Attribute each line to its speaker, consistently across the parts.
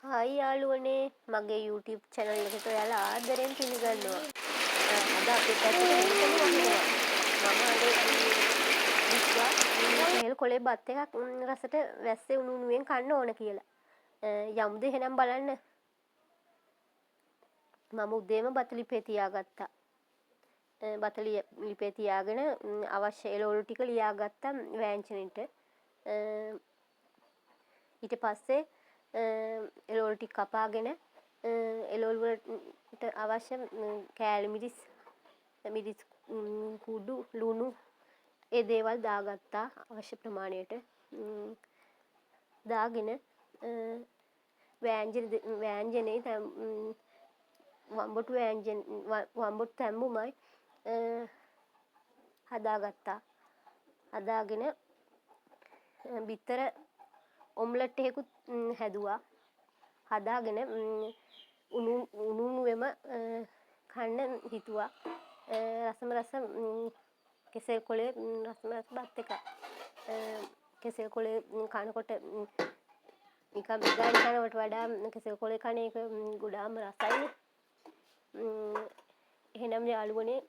Speaker 1: Hi යාළුවනේ මගේ YouTube channel එකට ඔයාලා ආදරෙන් පිළිගන්නවා. අද අපිට ඇත්තටම වහිනවා. මම අද විශ්වා කෙහෙල් කොලේ බත් එකක් රසට වැස්සේ උණු උණුවෙන් කන්න ඕන කියලා. යමුද එහෙනම් බලන්න. මම උදේම බත ලිපේ තියාගත්තා. බත ලිපේ තියාගෙන අවශ්‍ය එළවලු ටික ලියාගත්තා වෑංජනෙට. ඊට පස්සේ එළවලු ටික කපාගෙන එළවලු වලට අවශ්‍ය කෑලි මිරිස් කුඩු ලුණු ඒ දේවල් දාගත්තා අවශ්‍ය ප්‍රමාණයට. දාගෙන වෑංජනේ වම්බොටු තැම්බුමයි හදාගත්තා. හදාගෙන බිත්තර ඔම්ලට් එකකුත් හැදුවා. හදාගෙන උණු උණුවෙම කන්න හිතුවා. රස කෙසෙල් කොලේ රස බත් එක. කෙසෙල් කොලේ කනකොට නිකන් බිරියානි කනවට වඩා කෙසෙල් කොලේ කන එක ගොඩාම රසයිනේ. එහෙනම් යාළුවනේ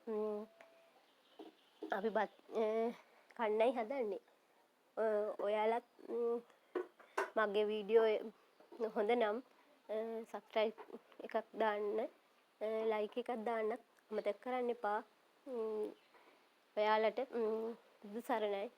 Speaker 1: අපි බත් කන්නයි හදන්නේ. ඔයාලත් මගේ වීඩියෝ හොඳ නම් සබ්ස්ක්‍රයිබ් එකක් දාන්න, ලයික් එකක් දාන්නත් අමතක කරන්න එපා. ඔයාලට බුදු සරණයි.